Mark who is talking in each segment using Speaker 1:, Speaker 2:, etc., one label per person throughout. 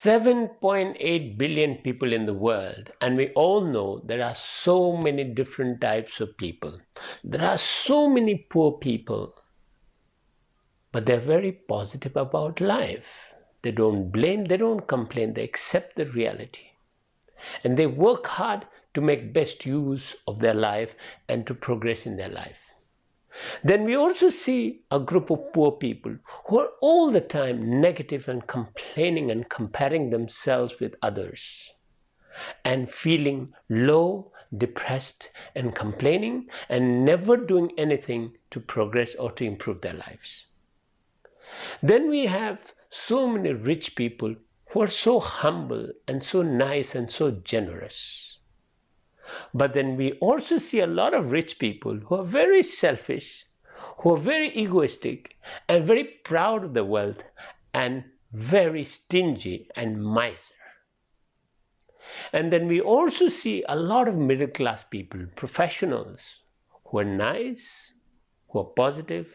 Speaker 1: 7.8 billion people in the world, and we all know there are so many different types of people. There are so many poor people, but they're very positive about life. They don't blame, they don't complain, they accept the reality. And they work hard to make best use of their life and to progress in their life. Then we also see a group of poor people who are all the time negative and complaining and comparing themselves with others and feeling low, depressed and complaining and never doing anything to progress or to improve their lives. Then we have so many rich people who are so humble and so nice and so generous. But then we also see a lot of rich people who are very selfish, who are very egoistic and very proud of their wealth and very stingy and miser. And then we also see a lot of middle class people, professionals who are nice, who are positive.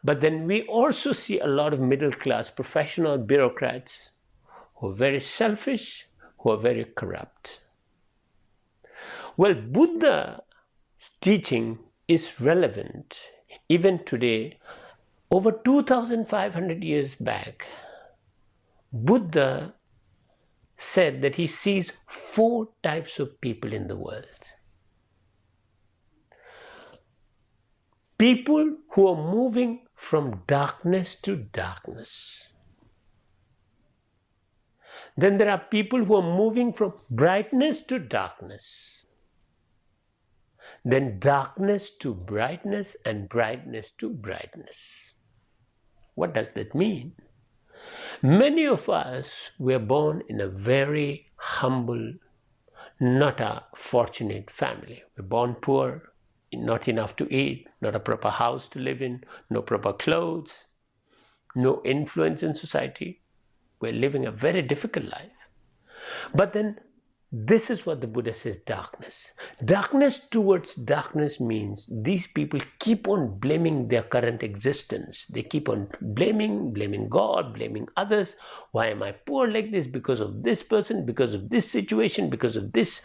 Speaker 1: But then we also see a lot of middle class professional bureaucrats who are very selfish, who are very corrupt. Well, Buddha's teaching is relevant even today. Over 2,500 years back, Buddha said that he sees 4 types of people in the world. People who are moving from darkness to darkness. Then there are people who are moving from brightness to darkness. Then darkness to brightness and brightness to brightness. What does that mean? Many of us were born in a very humble, not a fortunate family. We're born poor, not enough to eat, not a proper house to live in, no proper clothes, no influence in society. We're living a very difficult life. But then this is what the Buddha says, darkness. Darkness towards darkness means these people keep on blaming their current existence. They keep on blaming God, blaming others. Why am I poor like this? Because of this person, because of this situation, because of this.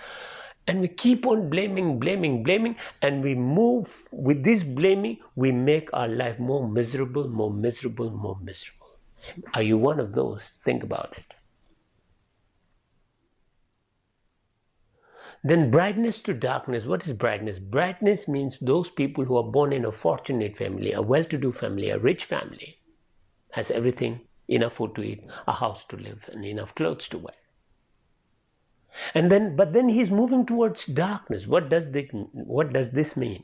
Speaker 1: And we keep on blaming, and we move with this blaming, we make our life more miserable, more miserable, more miserable. Are you one of those? Think about it. Then brightness to darkness. What is brightness? Brightness means those people who are born in a fortunate family, a well-to-do family, a rich family, has everything, enough food to eat, a house to live, and enough clothes to wear. But then he's moving towards darkness. What does this mean?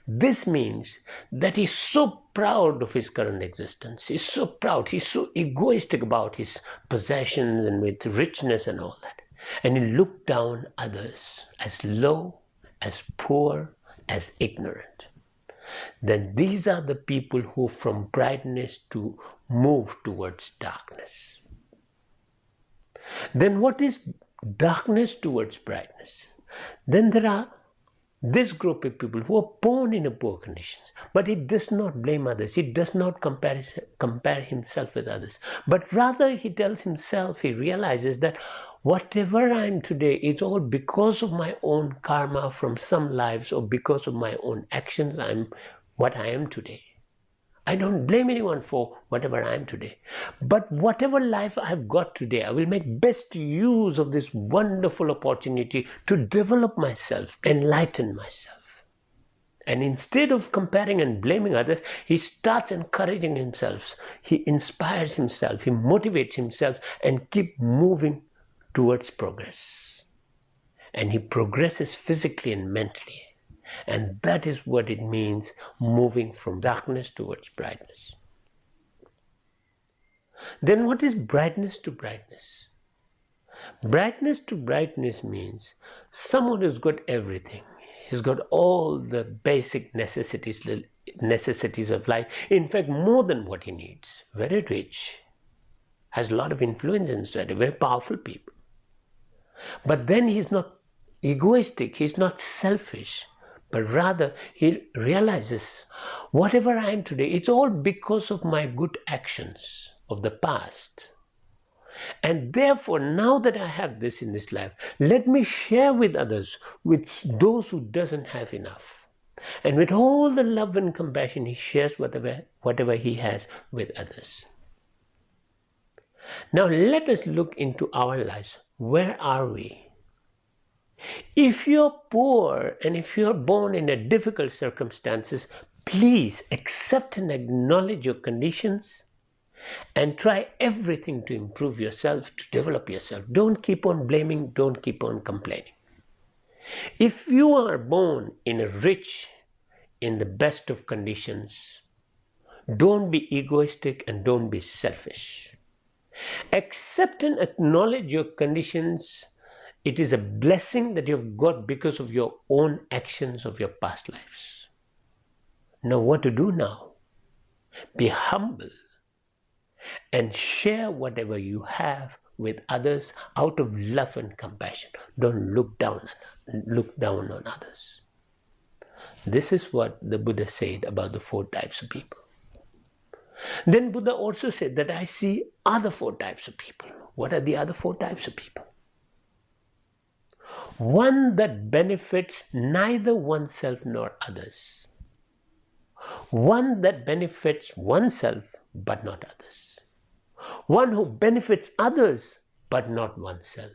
Speaker 1: This means that he's so proud of his current existence. He's so proud. He's so egoistic about his possessions and with richness and all that. And he looked down others as low, as poor, as ignorant. Then these are the people who from brightness to move towards darkness. Then what is darkness towards brightness? Then there are this group of people who are born in a poor conditions, but he does not blame others. He does not compare himself with others, but rather he tells himself, he realizes that whatever I am today is all because of my own karma from some lives, or because of my own actions. I'm what I am today. I don't blame anyone for whatever I am today. But whatever life I've got today, I will make best use of this wonderful opportunity to develop myself, enlighten myself. And instead of comparing and blaming others, he starts encouraging himself. He inspires himself, he motivates himself and keep moving towards progress. And he progresses physically and mentally. And that is what it means, moving from darkness towards brightness. Then what is brightness to brightness? Brightness to brightness means someone who's got everything. He's got all the basic necessities of life. In fact, more than what he needs. Very rich. Has a lot of influence in society. Very powerful people. But then he's not egoistic. He's not selfish. But rather, he realizes, whatever I am today, it's all because of my good actions of the past. And therefore, now that I have this in this life, let me share with others, with those who doesn't have enough. And with all the love and compassion, he shares whatever he has with others. Now let us look into our lives. Where are we? If you're poor and if you're born in a difficult circumstances, please accept and acknowledge your conditions and try everything to improve yourself, to develop yourself. Don't keep on blaming, don't keep on complaining. If you are born in a rich, in the best of conditions, don't be egoistic and don't be selfish. Accept and acknowledge your conditions. It is a blessing that you've got because of your own actions of your past lives. Now what to do now? Be humble and share whatever you have with others out of love and compassion. Don't look down on others. This is what the Buddha said about the 4 types of people. Then Buddha also said that I see other 4 types of people. What are the other 4 types of people? One that benefits neither oneself nor others. One that benefits oneself but not others. One who benefits others but not oneself.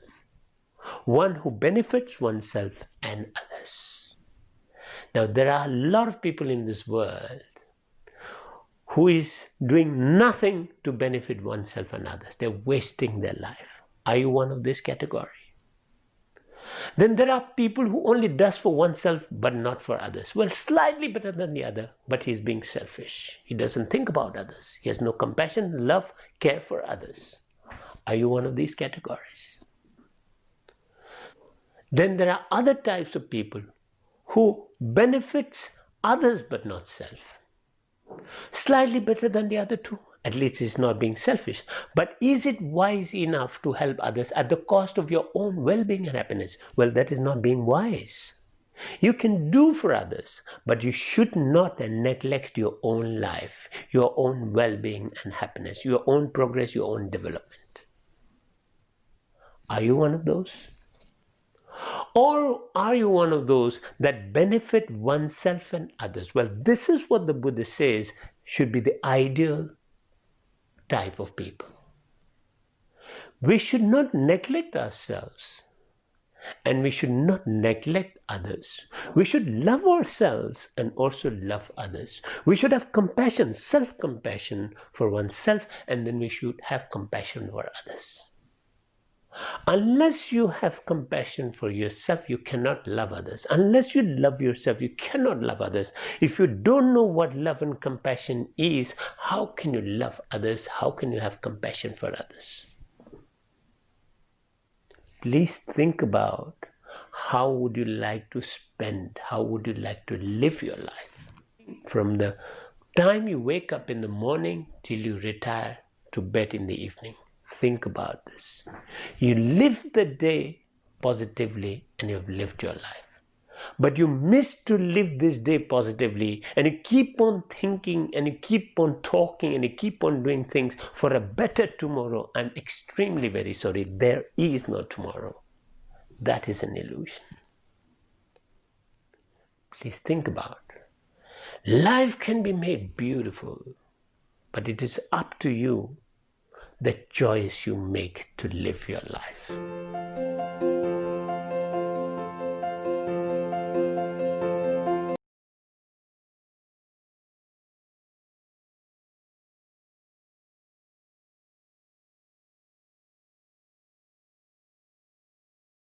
Speaker 1: One who benefits oneself and others. Now there are a lot of people in this world who is doing nothing to benefit oneself and others. They're wasting their life. Are you one of this category? Then there are people who only does for oneself but not for others. Well, slightly better than the other, but he's being selfish. He doesn't think about others. He has no compassion, love, care for others. Are you one of these categories? Then there are other types of people who benefits others but not self. Slightly better than the other 2. At least it's not being selfish. But is it wise enough to help others at the cost of your own well-being and happiness? Well, that is not being wise. You can do for others, but you should not neglect your own life, your own well-being and happiness, your own progress, your own development. Are you one of those? Or are you one of those that benefit oneself and others? Well, this is what the Buddha says should be the ideal type of people. We should not neglect ourselves and we should not neglect others. We should love ourselves and also love others. We should have compassion, self-compassion for oneself, and then we should have compassion for others. Unless you have compassion for yourself, you cannot love others. Unless you love yourself, you cannot love others. If you don't know what love and compassion is, how can you love others? How can you have compassion for others? Please think about how would you like to spend, how would you like to live your life? From the time you wake up in the morning till you retire to bed in the evening. Think about this. You live the day positively and you've lived your life. But you miss to live this day positively and you keep on thinking and you keep on talking and you keep on doing things for a better tomorrow. I'm extremely very sorry. There is no tomorrow. That is an illusion. Please think about it. Life can be made beautiful, but it is up to you the choice you make to live your life.